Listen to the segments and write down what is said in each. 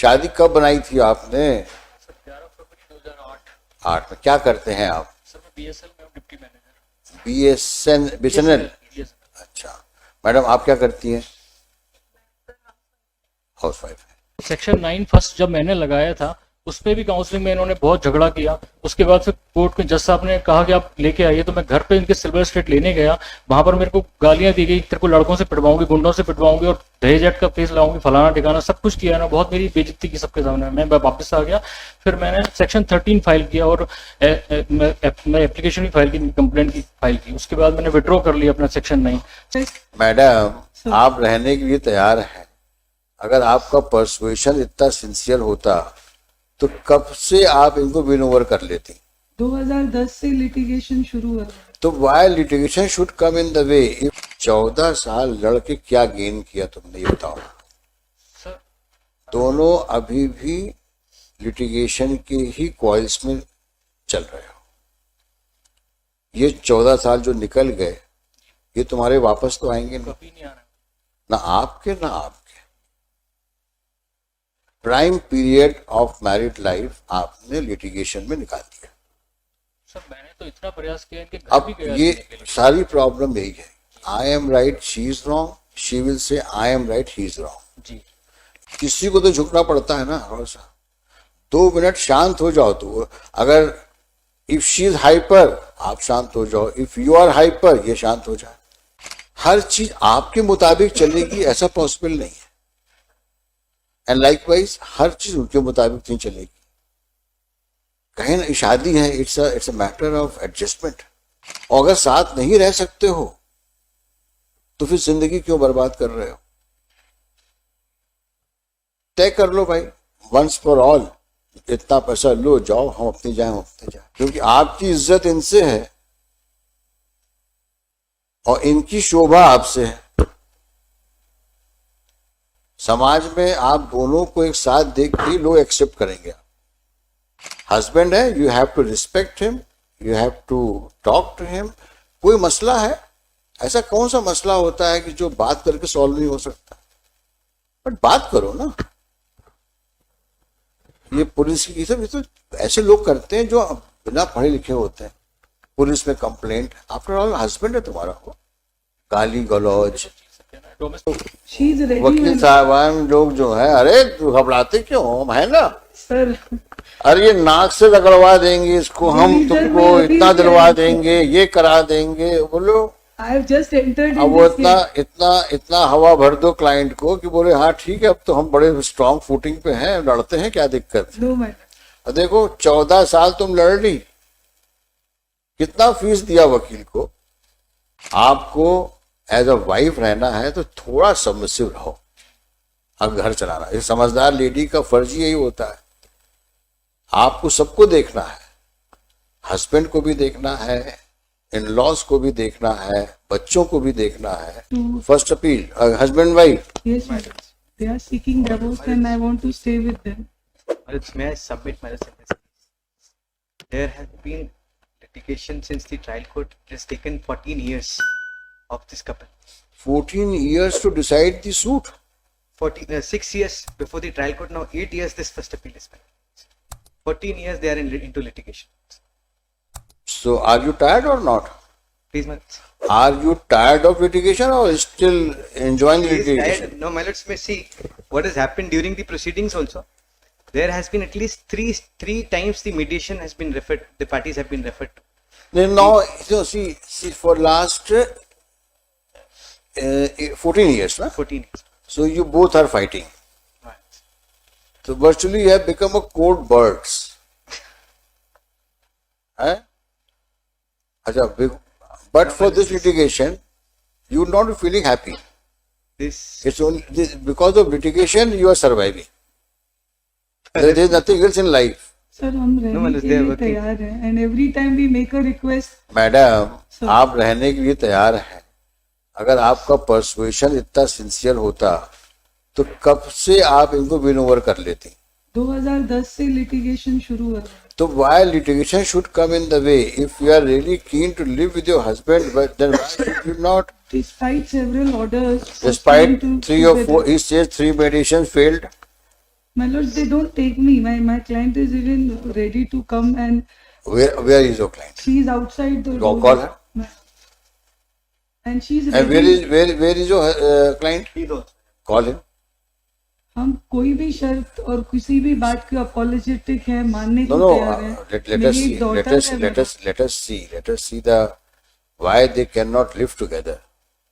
शादी कब बनाई थी आपने? सर 11 फरवरी 2008। 8 में। क्या करते हैं आप? सर मैं बीएसएल में हूँ, डिप्टी मैनेजर। बीएसएनएल। अच्छा मैडम, आप क्या करती हैं? हाउसवाइफ है। सेक्शन 9 फर्स्ट जब मैंने लगाया था उस पर भी काउंसलिंग में इन्होंने बहुत झगड़ा किया। उसके बाद फिर कोर्ट के जज साहब ने कहा कि आप लेके आइए, तो मैं घर पे इनके सिल्वर स्टेट लेने गया। वहां पर मेरे को गालियां दी गई, तेरे को लड़कों से पिटवाऊंगी, गुंडों से पिटवाऊंगी और दहेज एक्ट का केस लाऊंगी, फलाना ठिकाना सब कुछ किया ना। बहुत मेरी बेइज्जती की सबके सामने। मैं वापस आ गया, फिर मैंने सेक्शन 13 फाइल किया और मैं एप्लीकेशन भी फाइल की, कंप्लेंट की फाइल की। उसके बाद मैंने विड्रॉ कर लिया अपना सेक्शन 9। मैडम, आप रहने के लिए तैयार हैं। अगर आपका परसुएशन इतना सिंसियर होता तो कब से आप इनको विन ओवर कर लेती? 2010 से लिटिगेशन शुरू हुआ। तो why litigation should come in the way. 14 साल लड़के क्या गेन किया तुमने, ये बताओ। सर दोनों अभी भी लिटिगेशन के ही कॉइल्स में चल रहे हो। ये 14 साल जो निकल गए, ये तुम्हारे वापस तो आएंगे नहीं, कभी नहीं आना। ना आपके ना आपके। Prime period of married life आपने लिटिगेशन में निकाल दिया। सर मैंने तो इतना प्रयास किया, इनके घर अब भी गया ये लेने के लिए। सारी प्रॉब्लम यही है। I am right, she is wrong, she will say I am right, he is wrong. जी किसी को तो झुकना पड़ता है ना थोड़ा सा। 2 मिनट शांत हो जाओ। तो अगर इफ शी इज हाइपर, आप शांत हो जाओ। इफ यू आर हाइपर, ये शांत हो जाए। हर चीज आपके मुताबिक चलेगी ऐसा पॉसिबल नहीं है। एंड लाइकवाइज हर चीज उनके मुताबिक नहीं चलेगी। कहीं ना शादी है, it's a matter of adjustment. और अगर साथ नहीं रह सकते हो तो फिर जिंदगी क्यों बर्बाद कर रहे हो? तय कर लो भाई, वंस फॉर ऑल। इतना पैसा लो, जाओ, हम अपनी जाए, हम अपने जाए। क्योंकि आपकी इज्जत इनसे है और इनकी शोभा आपसे है। समाज में आप दोनों को एक साथ देख के लोग एक्सेप्ट करेंगे। हस्बैंड है, you have to respect him, you have to talk to him. कोई मसला है, ऐसा कौन सा मसला होता है कि जो बात करके सॉल्व नहीं हो सकता? बट बात करो ना। ये पुलिस की सब, ये तो ऐसे लोग करते हैं जो बिना पढ़े लिखे होते हैं। पुलिस में कंप्लेंट, आफ्टर ऑल हस्बैंड है तुम्हारा, हो गाली गलौज। वकील साहबान लोग जो है, अरे घबराते क्यों, हम है ना सर। अरे ये नाक से रगड़वा देंगे इसको, हम तुमको इतना दिलवा देंगे, ये करा देंगे। बोलो I have just entered अब वो इतना हवा भर दो क्लाइंट को कि बोले हाँ ठीक है, अब तो हम बड़े स्ट्रांग फुटिंग पे हैं, लड़ते हैं, क्या दिक्कत। No matter. देखो 14 साल तुम लड़ ली, कितना फीस दिया वकील को। आपको एज अ वाइफ रहना है तो थोड़ा सबमिसिव रहो। अब घर चलाना, एक समझदार लेडी का फर्ज यही होता है। आपको सबको देखना है, हस्बैंड को भी देखना है, इन लॉज को भी देखना है, बच्चों को भी देखना है। First appeal, husband wife. Yes, madam. They are seeking divorce and I want to stay with them. May I submit my resolution? There has been litigation since the trial court. It has taken 14 years of this couple. 14 years to decide the suit. 6 years before the trial court. Now 8 years this first appeal is pending. 14 years they are into litigation. So are you tired or not? Please, my Are you tired of litigation or still enjoying litigation? No, my lords may see what has happened during the proceedings also. There has been at least three times the mediation has been referred. The parties have been referred to. Then now, so see for last 14 years, na? 14 years. So you both are fighting. Right. So virtually you have become a court birds. Eh? But for this litigation, you will not be feeling happy. It's only because of litigation you are surviving. There is nothing else in life. Sir हम रहने के लिए तैयार हैं and every time we make a request. Madam, आप रहने के लिए तैयार हैं। अगर आपका परसुएशन इतना सिंसियर होता तो कब से आप इनको विन ओवर कर लेती? 2010 से लिटिगेशन शुरू हुआ। तो why litigation should come in the way? If you are really keen to live with your husband, but then why should you not? Despite several orders. Despite 3 or 4, he says 3 mediations failed. My lord, they don't take me. My client is even ready to come, and Where is your client? she is outside the Go room. call her. And she is And ready. where is your client? He knows. Call him. हम कोई भी शर्त और किसी भी बात के apologetic है, मानने No, को no. तैयार है. Let us मेरी see. एक daughter है, Let us see the why they cannot live together.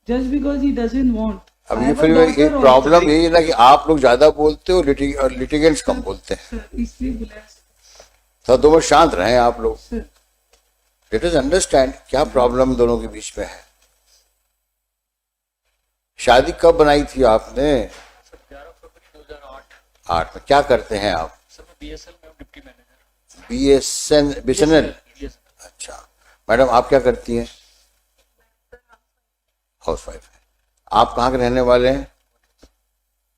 just because he doesn't want. I अब ये have a फिर daughter एक also. प्रॉब्लम यही है ना कि आप लोग ज्यादा बोलते हो और लिटिगेंट्स कम बोलते हैं. Sir, इसलिए बुलाया तो दोनों शांत रहे आप लोग. सर. लेट अस अंडरस्टैंड क्या प्रॉब्लम दोनों के बीच में है. शादी कब बनाई थी आपने? सर 11 फरवरी 2008। 8 में. क्या करते हैं आप? सर मैं बीएसएल में हूँ, डिप्टी मैनेजर। BSNL. Yes, अच्छा मैडम, आप क्या करती हैं? हाउस वाइफ है. आप कहाँ के रहने वाले हैं?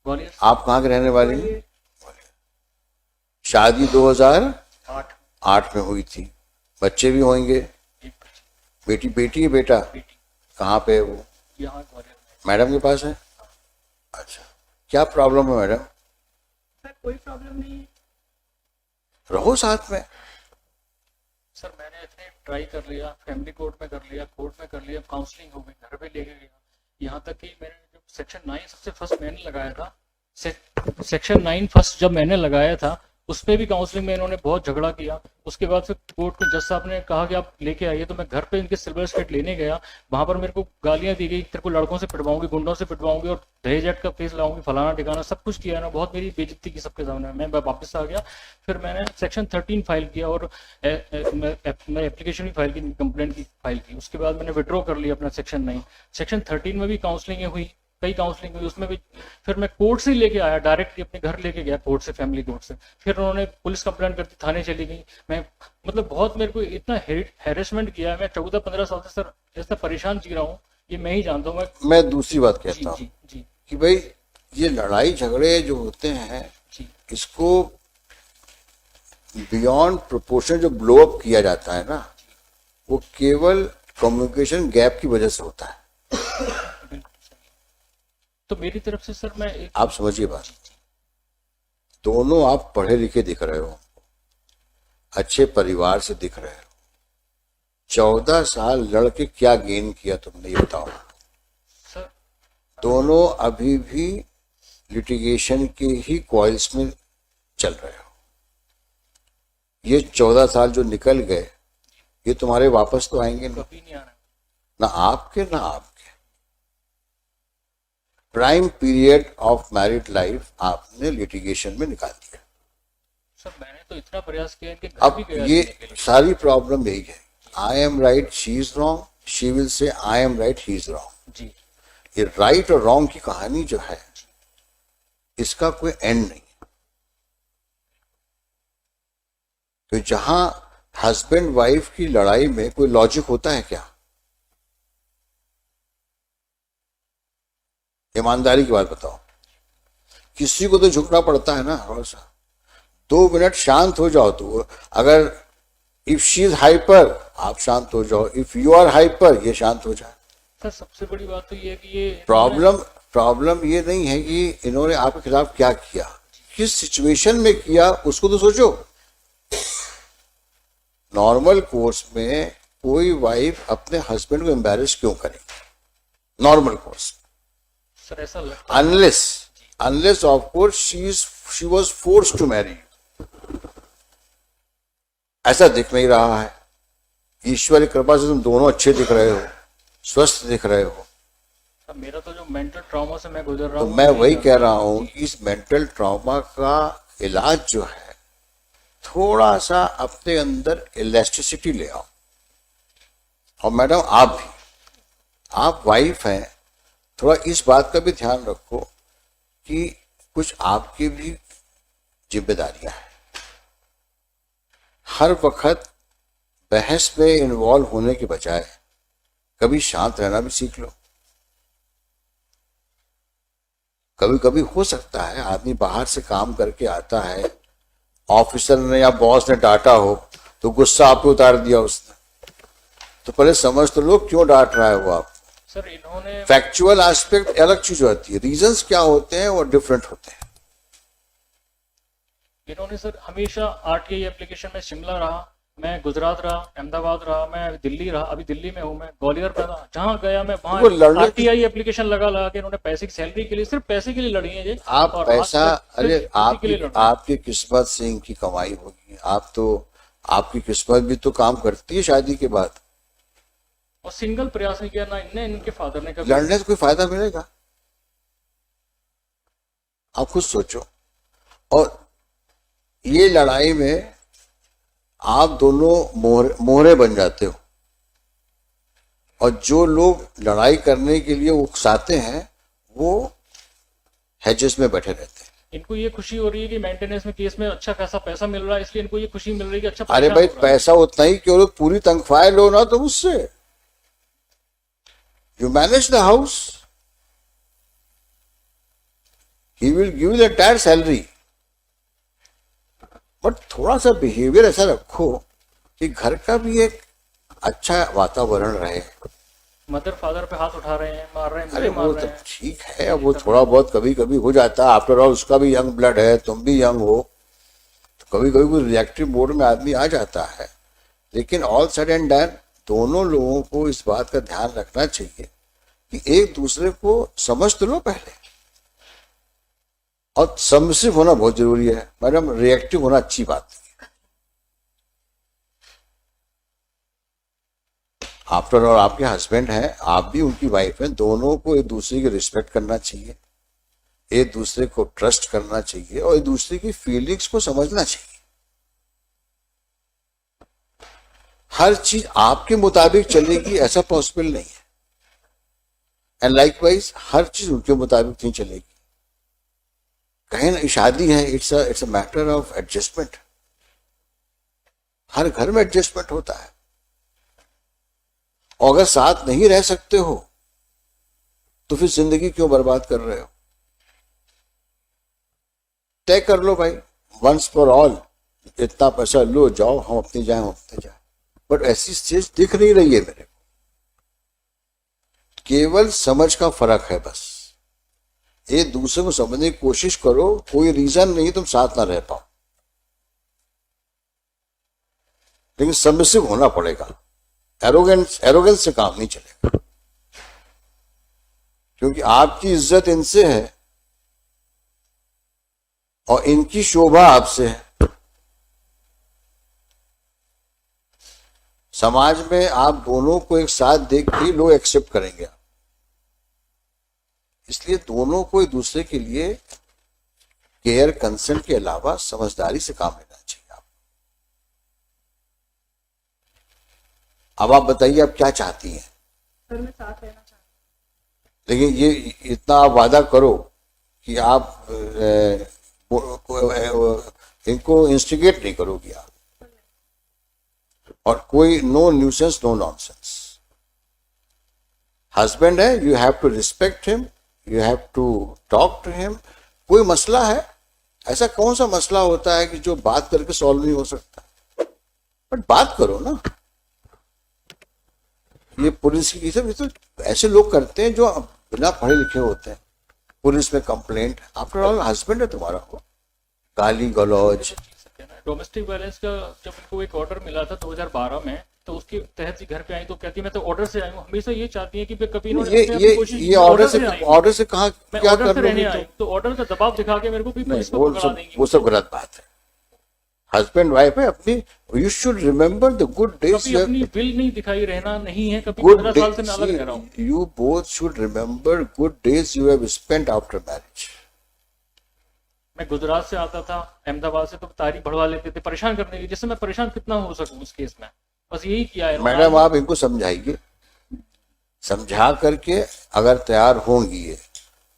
ग्वालियर। आप कहाँ के रहने वाले हैं? शादी 2008 में हुई थी. बच्चे भी होंगे? एक बच्ची, बेटी है बेटा? बेटी कहाँ पे है वो? यहाँ ग्वालियर में। मैडम के पास है? अच्छा, क्या प्रॉब्लम है मैडम? सर कोई प्रॉब्लम नहीं है. रहो साथ में. सर मैंने इतने ट्राई कर लिया, फैमिली कोर्ट में कर लिया, कोर्ट में कर लिया, काउंसलिंग हो गई, घर पे लेके गया, यहाँ तक कि मैंने जब सेक्शन 9 सबसे फर्स्ट मैंने लगाया था, सेक्शन 9 फर्स्ट जब मैंने लगाया था उस पर भी काउंसलिंग में इन्होंने बहुत झगड़ा किया. उसके बाद फिर कोर्ट के जज साहब ने कहा कि आप लेके आइए, तो मैं घर पे इनके सिल्वर स्टेट लेने गया. वहां पर मेरे को गालियां दी गई, तेरे को लड़कों से पिटवाऊंगी, गुंडों से पिटवाऊंगी और दहेज एक्ट का केस लाऊंगी, फलाना ठिकाना सब कुछ किया ना. बहुत मेरी बेइज्जती की सबके सामने. मैं वापस आ गया. फिर मैंने सेक्शन 13 फाइल किया और मैं एप्लीकेशन भी फाइल की, कंप्लेंट की फाइल की. उसके बाद मैंने विड्रॉ कर लिया अपना सेक्शन 9. सेक्शन 13 में भी काउंसलिंग हुई, कई काउंसलिंग हुई, उसमें भी फिर मैं कोर्ट से लेके आया, डायरेक्टली अपने घर लेके गया कोर्ट से, फैमिली कोर्ट से. फिर उन्होंने पुलिस कंप्लेंट करती, थाने चली गई. मैं मतलब बहुत मेरे को इतना हैरेसमेंट किया है. मैं 14-15 साल से सर ऐसा परेशान जी रहा हूँ, ये मैं ही जानता हूँ. मैं दूसरी बात जी कहता हूँ जी जी कि भाई ये लड़ाई झगड़े जो होते हैं जी इसको बियॉन्ड प्रोपोर्शन जो ब्लो अप किया जाता है ना, वो केवल कम्युनिकेशन गैप की वजह से होता है. तो मेरी तरफ से सर मैं एक आप समझिए बात. दोनों आप पढ़े लिखे दिख रहे हो, अच्छे परिवार से दिख रहे हो. 14 साल लड़के क्या गेन किया तुमने ये बताओ. सर दोनों अभी भी लिटिगेशन के ही कॉइल्स में चल रहे हो. ये 14 साल जो निकल गए ये तुम्हारे वापस तो आएंगे नहीं. कभी नहीं आना. ना आपके ना आपके. Prime period of married life आपने लिटिगेशन में निकाल दिया. सर मैंने तो इतना प्रयास किया, इनके घर भी अब गया ये लेने के लिए. सारी प्रॉब्लम यही है. I am right, she is wrong, she will say I am right, he is wrong. जी ये राइट और रॉन्ग की कहानी जो है इसका कोई एंड नहीं. तो जहां हस्बैंड वाइफ की लड़ाई में कोई लॉजिक होता है क्या? ईमानदारी की बात बताओ. किसी को तो झुकना पड़ता है ना थोड़ा सा. 2 मिनट शांत हो जाओ. तो अगर इफ शी इज हाइपर आप शांत हो जाओ, इफ यू आर हाइपर ये शांत हो जाए. सर सबसे बड़ी बात तो ये है कि ये प्रॉब्लम ये नहीं है कि इन्होंने आपके खिलाफ क्या किया, किस सिचुएशन में किया उसको तो सोचो. नॉर्मल कोर्स में कोई वाइफ अपने हस्बैंड को एम्बैरेस क्यों करेगी? नॉर्मल कोर्स सर ऐसा लगता है unless of course she was forced to marry you. ऐसा दिख नहीं रहा है. ईश्वर की कृपा से तुम दोनों अच्छे दिख रहे हो, स्वस्थ दिख रहे हो. सर मेरा तो जो मेंटल ट्रॉमा से मैं गुजर रहा तो हूँ, मैं वही कह रहा हूं कि इस मेंटल ट्रॉमा का इलाज जो है थोड़ा सा अपने अंदर इलास्टिसिटी ले आओ. और मैडम आप भी, आप वाइफ हैं, थोड़ा इस बात का भी ध्यान रखो कि कुछ आपकी भी जिम्मेदारियां हैं. हर वक्त बहस में इन्वॉल्व होने के बजाय कभी शांत रहना भी सीख लो. कभी कभी हो सकता है आदमी बाहर से काम करके आता है, ऑफिसर ने या बॉस ने डांटा हो तो गुस्सा आप पे उतार दिया उसने, तो पहले समझ तो लो क्यों डांट रहा है वो आप. सर इन्होंने फैक्चुअल एस्पेक्ट अलग चीज होती है, रीजंस क्या होते हैं वो डिफरेंट होते हैं. इन्होंने सर हमेशा आरटीआई एप्लीकेशन में शिमला रहा, मैं गुजरात रहा, अहमदाबाद रहा, मैं दिल्ली रहा, अभी दिल्ली में हूँ, मैं ग्वालियर में रहा, जहाँ गया मैं वो लड़ने वहाँ की- आरटीआई एप्लीकेशन लगा के इन्होंने पैसे की सैलरी के लिए, सिर्फ पैसे के लिए लड़ी है ये। आप और आज पैसा, तक सिर्फ अरे इसी के लिए लड़ रहे हैं। आपकी किस्मत से इनकी कमाई होगी। आप तो, आपकी किस्मत भी तो काम करती है शादी के बाद। और सिंगल प्रयास नहीं किया ना इनने, इनके फादर ने कभी। लड़ने से कोई फायदा मिलेगा? आप खुद सोचो। और ये लड़ाई में आप दोनों मोहरे बन जाते हो, और जो लोग लड़ाई करने के लिए उकसाते हैं वो हैजेस में बैठे रहते हैं। इनको ये खुशी हो रही है कि मेंटेनेंस में केस में अच्छा खासा पैसा मिल रहा है, इसलिए इनको ये खुशी मिल रही है कि अच्छा अरे परेशान भाई हो रहा है। पैसा उतना ही क्यों, पूरी तनख्वाह लो ना तुम उससे। You manage the house, he will give the entire salary, but थोड़ा सा बिहेवियर ऐसा रखो कि घर का भी एक अच्छा वातावरण रहे। मदर फादर पे हाथ उठा रहे हैं, मार रहे हैं, अरे मुझे मार वो रहे तो हैं। ठीक है, अब वो थोड़ा बहुत कभी कभी हो जाता है। आफ्टर ऑल उसका भी यंग ब्लड है, तुम भी यंग हो, तो कभी कभी वो रिएक्टिव मोड में आदमी आ जाता है। लेकिन ऑल सेड एंड डन, दोनों लोगों को इस बात का ध्यान रखना चाहिए कि एक दूसरे को समझ तो लो पहले, और सबमिसिव होना बहुत जरूरी है। मैडम, रिएक्टिव होना अच्छी बात नहीं है। आफ्टर ऑल आपके हस्बैंड हैं, आप भी उनकी वाइफ हैं, दोनों को एक दूसरे की रिस्पेक्ट करना चाहिए, एक दूसरे को ट्रस्ट करना चाहिए, और एक दूसरे की फीलिंग्स को समझना चाहिए। हर चीज आपके मुताबिक चलेगी ऐसा पॉसिबल नहीं है, एंड लाइकवाइज हर चीज उनके मुताबिक नहीं चलेगी। कहीं ना शादी है, it's a matter of adjustment. हर घर में एडजस्टमेंट होता है, और अगर साथ नहीं रह सकते हो तो फिर जिंदगी क्यों बर्बाद कर रहे हो? तय कर लो भाई, वंस फॉर ऑल, इतना पैसा लो, जाओ, हम अपनी जाए, हम अपने जाए। बट ऐसी चीज दिख नहीं रही है मेरे को। केवल समझ का फर्क है बस। एक दूसरे को समझने की कोशिश करो, कोई रीजन नहीं तुम साथ ना रह पाओ, लेकिन सबमिसिव होना पड़ेगा। एरोगेंस से काम नहीं चलेगा, क्योंकि आपकी इज्जत इनसे है और इनकी शोभा आपसे है। समाज में आप दोनों को एक साथ देख के लोग एक्सेप्ट करेंगे, इसलिए दोनों को एक दूसरे के लिए केयर, कंसर्न के अलावा समझदारी से काम लेना चाहिए। आप अब आप बताइए, आप क्या चाहती हैं? सर मैं साथ रहना चाहती लेकिन ये इतना आप वादा करो कि आप इनको इंस्टिगेट नहीं करोगी आप, और कोई no nuisance, no nonsense. Husband है, you have to respect him, you have to talk to him. कोई मसला है, ऐसा कौन सा मसला होता है कि जो बात करके सॉल्व नहीं हो सकता? बट बात करो ना। ये पुलिस की सब तो ऐसे लोग करते हैं जो बिना पढ़े लिखे होते हैं। पुलिस में कंप्लेंट, आफ्टर ऑल हस्बैंड है तुम्हारा, हो गाली गलौज। डोमेस्टिक वायलेंस का जब उनको एक ऑर्डर मिला था 2012 में, तो उसके तहत ही घर पे आई, तो कहती मैं तो ऑर्डर से आई हूँ। हमेशा ये चाहती है कि कभी इन्होंने अपने आप की कोशिश की, ऑर्डर से आई हूँ। ऑर्डर से कहा मैं क्या ऑर्डर कर से रहने लोगे आई, तो? तो ऑर्डर का दबाव दिखा के मेरे को भी पुलिस को पकड़ा देंगी। वो सब गलत बात है। हस्बैंड वाइफ है अपनी, you should remember the good days. कभी अपनी विल नहीं दिखाई रहना नहीं है, कभी गुड 15 साल से मैं अलग रह रहा हूँ। you both should remember good days you have spent after marriage. मैं गुजरात से आता था, अहमदाबाद से, तो तारीख बढ़वा लेते थे परेशान करने के लिए, जिससे मैं परेशान कितना हो सकूं उस केस में। बस यही किया है। मैडम, आप इनको समझाइए, समझा करके अगर तैयार होंगी ये,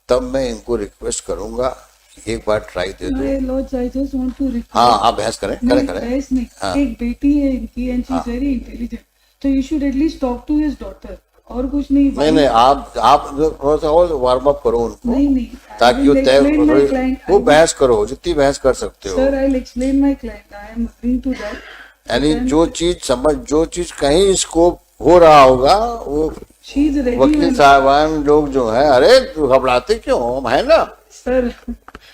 तब मैं इनको रिक्वेस्ट करूंगा कि एक बार ट्राई दे दो। My lords, I just want to request. हाँ, आप बहस करें, नहीं, करें। बहस नहीं। हाँ। एक बेटी है इनकी, and she is very intelligent. So you should at least talk to his daughter. और कुछ नहीं। नहीं, आप थोड़ा सा और वार्म अप करो उनको, नहीं, ताकि वो explain my client. वो बहस करो, जितनी बहस कर सकते हो। Sir, I'll explain my client. I am agreeing to that. यानी जो चीज कहीं स्कोप हो रहा होगा, वो She is ready. वकील and- साहबान लोग जो है, अरे घबराते क्यों, हम है ना। Sir,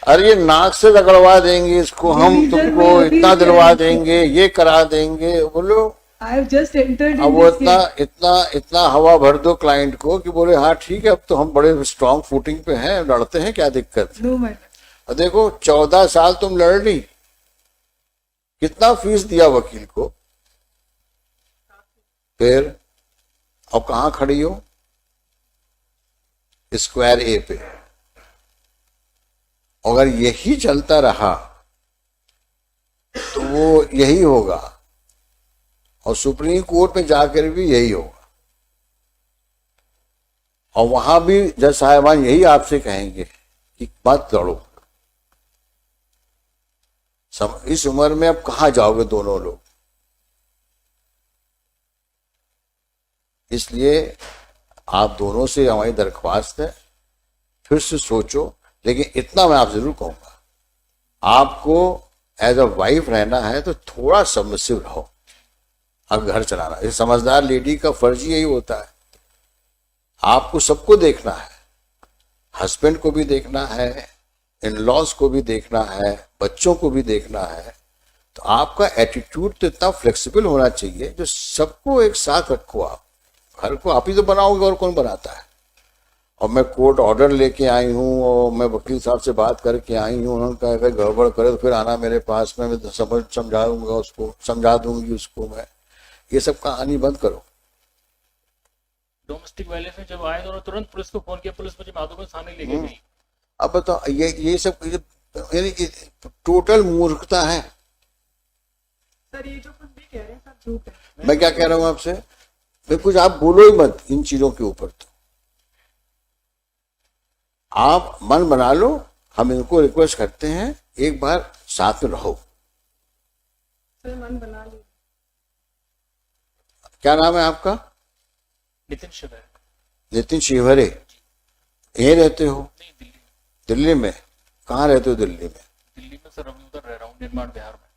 अरे ये नाक से रगड़वा देंगे इसको, हम नहीं, सर, तुमको मैं अभी इतना दिलवा कह- देंगे, ये करा देंगे, बोलो। I have just entered अब in वो this इतना case. इतना इतना हवा भर दो क्लाइंट को कि बोले हाँ ठीक है, अब तो हम बड़े स्ट्रांग फुटिंग पे हैं, लड़ते हैं, क्या दिक्कत। No matter. और देखो 14 साल तुम लड़ ली, कितना फीस दिया वकील को, फिर अब कहाँ खड़ी हो, स्क्वायर ए पे। अगर यही चलता रहा तो वो यही होगा, और सुप्रीम कोर्ट में जाकर भी यही होगा, और वहां भी जज साहिबान यही आपसे कहेंगे कि मत लड़ो। इस उम्र में अब कहाँ जाओगे दोनों लोग। इसलिए आप दोनों से हमारी दरख्वास्त है, फिर से सोचो। लेकिन इतना मैं आप जरूर कहूंगा, आपको एज अ वाइफ रहना है तो थोड़ा सबमिसिव रहो। अब घर चलाना, ये समझदार लेडी का फर्ज ही यही होता है। आपको सबको देखना है, हस्बैंड को भी देखना है, इन लॉज को भी देखना है, बच्चों को भी देखना है। तो आपका एटीट्यूड तो इतना फ्लेक्सिबल होना चाहिए जो सबको एक साथ रखो। आप घर को आप ही तो बनाओगे, और कौन बनाता है। और मैं कोर्ट ऑर्डर लेके आई हूँ, और मैं वकील साहब से बात करके आई हूँ, उन्होंने कहा अगर गड़बड़ करे तो फिर आना मेरे पास में, मैं समझाऊंगा उसको, समझा दूंगी उसको मैं। ये सब कहानी बंद करो। डोमेस्टिक वायलेंस में जब आए तो तुरंत पुलिस को फोन किया, पुलिस मुझे माधोपुर थाने लेके गई। अब बताओ, ये सब यानी टोटल मूर्खता है। सर ये जो कुछ भी कह रहे हैं सब झूठ है। मैं क्या कह रहा हूँ आपसे, मैं कुछ आप बोलो ही मत इन चीजों के ऊपर। तो आप मन बना लो, हम इनको रिक्वेस्ट करते हैं एक बार साथ में रहो। सर मन बना ली। क्या नाम है आपका? नितिन शिवर। नितिन शिवरे। यहीं रहते हो? नहीं, दिल्ली। दिल्ली में? कहाँ रहते हो दिल्ली में? दिल्ली में सर अभी उधर रह रहा हूँ, निर्माण बिहार में,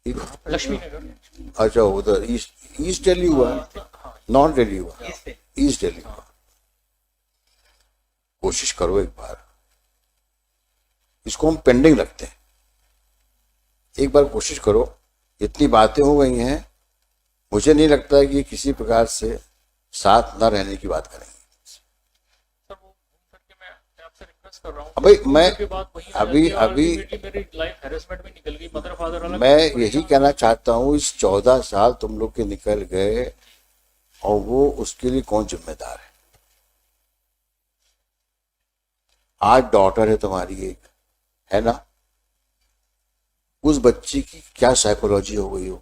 ये कहाँ पे? लक्ष्मी नगर। अच्छा, उधर ईस्ट दिल्ली हुआ, हाँ, नॉर्थ दिल्ली हुआ, Yes, sir. ईस्ट दिल्ली हुआ। कोशिश करो एक बार, इसको हम पेंडिंग रखते हैं। एक बार कोशिश करो। इतनी बातें हो गई हैं, मुझे नहीं लगता कि ये किसी प्रकार से साथ न रहने की बात करेंगे। सर वो घूम फिर के मैं आपसे रिक्वेस्ट कर रहा हूँ। अबे मैं उसके बाद वहीं अभी जाके और अभी ultimately मेरी लाइफ हैरेसमेंट में निकल गई, मदर फादर अलग। मैं यही कहना चाहता हूँ, इस 14 साल तुम लोग के निकल गए, और वो उसके लिए कौन जिम्मेदार है। आज डॉटर है तुम्हारी एक, है ना, उस बच्ची की क्या साइकोलॉजी हो गई हो।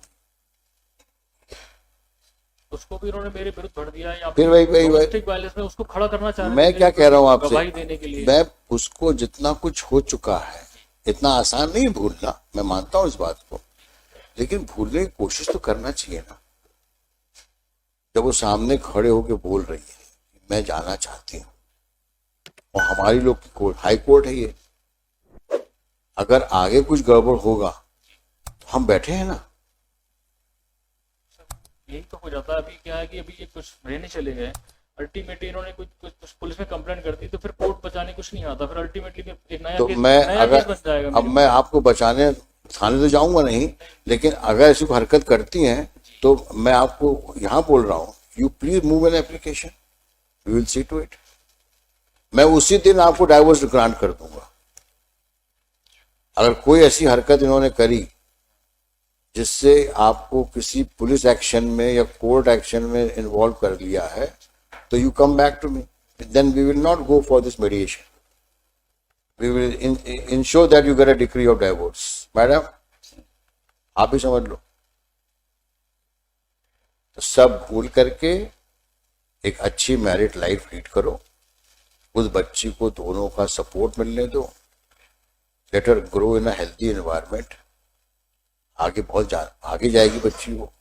उसको भी उन्होंने मेरे विरुद्ध भर दिया, या फिर वही डोमेस्टिक वायलेंस में उसको खड़ा करना चाह रहे मैं थे क्या मेरे कह रहा हूँ विरुद्ध आपसे, गवाही देने के लिए। मैं उसको जितना कुछ हो चुका है, इतना आसान नहीं भूलना, मैं मानता हूँ इस बात को, लेकिन भूलने की कोशिश तो करना चाहिए ना। जब वो सामने खड़े होके बोल रही है मैं जाना चाहती हूँ, और हमारी लोग की कोर्ट हाई कोर्ट है ये, अगर आगे कुछ गड़बड़ होगा तो हम बैठे हैं ना। यही तो हो जाता है। अभी क्या है कि अभी ये कुछ रहने चले गए, अल्टीमेटली इन्होंने कुछ पुलिस में कंप्लेंट कर दी, तो फिर कोर्ट बचाने कुछ नहीं आता, फिर अल्टीमेटली एक नया तो केस, मैं नया केस बन अगर जाएगा अब मेरे मैं आपको बचाने थाने तो जाऊंगा नहीं, लेकिन अगर ऐसी कोई हरकत करती हैं तो मैं आपको यहाँ बोल रहा हूँ, you please move an application, we will see to it. मैं उसी दिन आपको डाइवोर्स ग्रांट कर दूंगा। अगर कोई ऐसी हरकत इन्होंने करी जिससे आपको किसी पुलिस एक्शन में या कोर्ट एक्शन में इन्वॉल्व कर लिया है, तो you come back to me, then we will not go for this mediation, we will ensure that you get a decree of divorce. Madam आप ही समझ लो। तो सब भूल करके एक अच्छी मैरिड लाइफ लीड करो, उस बच्ची को दोनों का सपोर्ट मिलने दो, let her grow in a healthy environment. आगे बहुत आगे जाएगी बच्ची वो।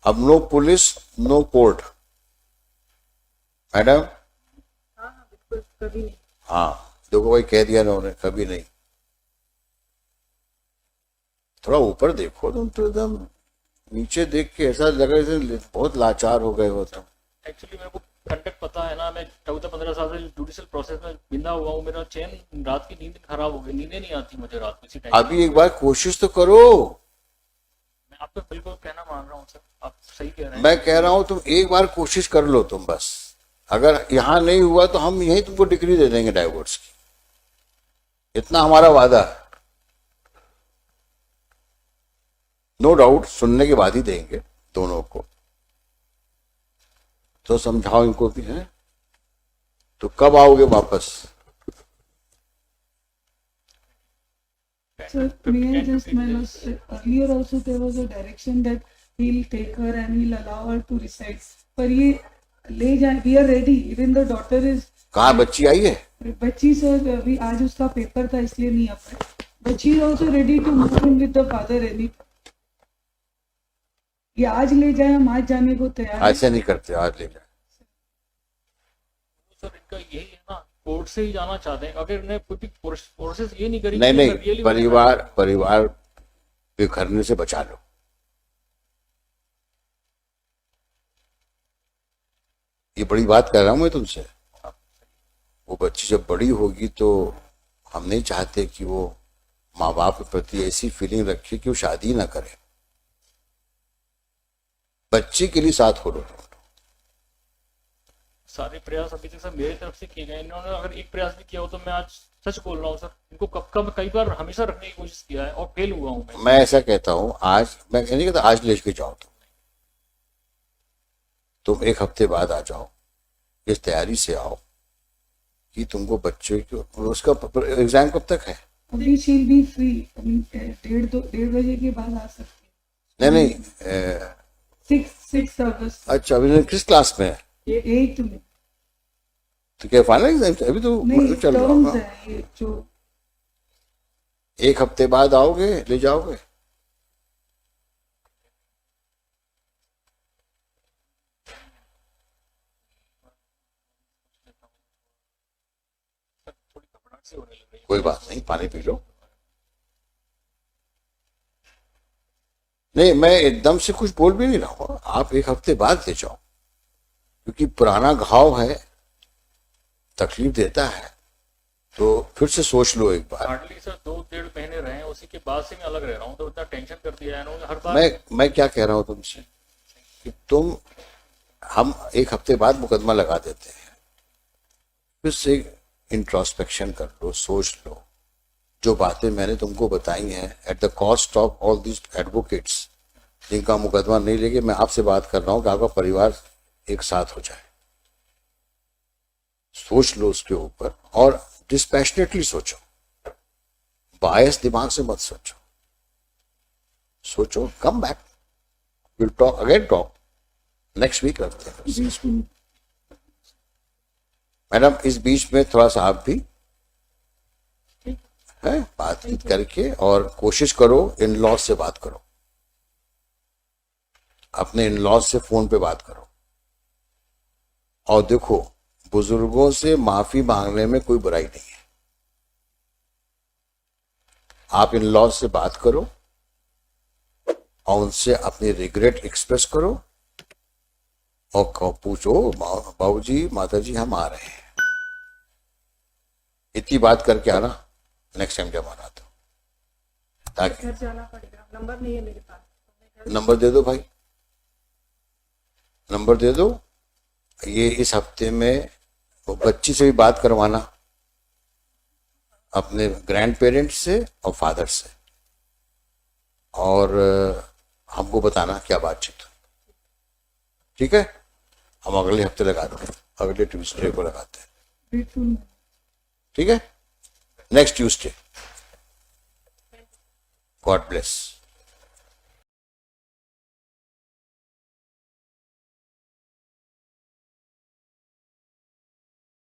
अब no police no court, madam. हाँ बिल्कुल, कभी नहीं। हाँ देखो भाई, कह दिया ना उन्होंने, कभी नहीं। थोड़ा ऊपर देखो, तुम तो एकदम नीचे देख के ऐसा लग रहा है जैसे बहुत लाचार हो गए हो तुम। एक्चुअली मेरे को कंटेक्ट पता है ना, मैं 14-15 साल से जुडिशियल प्रोसेस में बिंदा हुआ हूँ, मेरा चैन रात की नींद खराब हो गई, नींदें नहीं आती मुझे रात को इसी टाइम। अभी एक बार कोशिश तो करो। मैं आपका बिल्कुल कहना मान रहा हूँ सर, आप सही कह रहे हैं। मैं कह रहा हूं तुम एक बार कोशिश कर लो तुम बस। अगर यहां नहीं हुआ तो हम यही तुमको डिग्री दे देंगे डाइवोर्स की, इतना हमारा वादा है। नो डाउट सुनने के बाद ही देंगे दोनों को, तो समझाओ इनको भी है। तो कब आओगे वापस? Sir, may I just earlier also there was a direction that he'll take her and he'll allow her to reside. पर ये ले जाए, we are ready. Even the daughter is कहाँ बच्ची आई है? बच्ची सर अभी आज उसका पेपर था इसलिए नहीं आ पाई. बच्ची is also ready to move in with the father any. ये आज ले जाए, हम आज जाने को तैयार हैं. ऐसे नहीं करते, आज ले जाए। सर इनका यही है ना, कोर्ट से ही जाना चाहते हैं। अगर इन्हें कोई प्रोसेस ये नहीं करी, नहीं नहीं, really परिवार बिखरने से बचा लो। ये बड़ी बात कर रहा हूं मैं तुमसे। वो बच्ची जब बड़ी होगी तो हम नहीं चाहते कि वो माँ बाप के प्रति ऐसी फीलिंग रखे कि वो शादी ना करे। बच्ची के लिए साथ हो लो तुम। सारे प्रयास अभी तक सर मेरी तरफ से किए गए, इन्होंने अगर एक प्रयास भी किया हो तो मैं आज सच बोल रहा हूँ सर, इनको कब कई बार हमेशा रखने की कोशिश किया है और फेल हुआ हूँ मैं ऐसा कहता हूँ, आज मैं नहीं कहता आज ले के जाओ तुम 1 हफ्ते बाद आ जाओ, इस तैयारी से आओ कि तुमको बच्चे को, उसका एग्जाम कब तक है? अभी she'll be free. 1:30 बजे के बाद आ सकती है. नहीं 6 अगस्त. अच्छा, अभी किस क्लास में है? 8 में. तो क्या फाइनल एग्जाम अभी तो नहीं, चल रहा टर्म्स होगा। है ये जो. 1 हफ्ते बाद आओगे, ले जाओगे? थोड़ी घबराहट से होने लग रही है। कोई बात नहीं, पानी पी लो। नहीं, मैं एकदम से कुछ बोल भी नहीं रहा हूँ, आप 1 हफ्ते बाद ले जाओ, क्योंकि पुराना घाव है, तकलीफ देता है, तो फिर से सोच लो एक बार। हार्डली सर 2-1.5 महीने रहे हैं, उसी के बाद से मैं अलग रह रहा हूँ, तो इतना टेंशन कर दिया है इन्होंने हर बार। मैं क्या कह रहा हूँ तुमसे कि हम 1 हफ्ते बाद मुकदमा लगा देते हैं, फिर से इंट्रोस्पेक्शन कर लो, सोच लो। जो बातें मैंने तुमको बताई हैं, at the cost of all this advocates जिनका मुकदमा नहीं लेके, मैं आपसे बात कर रहा हूँ कि आपका परिवार एक साथ हो जाए। सोच लो उसके ऊपर और डिस्पैशनेटली सोचो, बायस दिमाग से मत सोचो। सोचो, come back, will talk again, talk next week रखते हैं। मैडम इस बीच में थोड़ा सा आप भी है बातचीत करके, और कोशिश करो इन लॉज से बात करो, अपने इन लॉज से फोन पे बात करो। और देखो, बुजुर्गों से माफी मांगने में कोई बुराई नहीं है। आप इन लॉज से बात करो और उनसे अपनी रिग्रेट एक्सप्रेस करो और पूछो, बाबूजी माताजी हम आ रहे हैं। इतनी बात करके आना नेक्स्ट टाइम जब आना तो, ताकि घर जाना पड़ेगा. नंबर नहीं है मेरे पास. नंबर दे दो भाई, नंबर दे दो। ये इस हफ्ते में वो बच्ची से भी बात करवाना, अपने ग्रैंड पेरेंट्स से और फादर से, और हमको बताना क्या बातचीत हुई। ठीक है, हम अगले हफ्ते लगाते हैं, अगले ट्यूसडे को लगाते हैं। बिल्कुल. ठीक है, नेक्स्ट ट्यूसडे। God bless.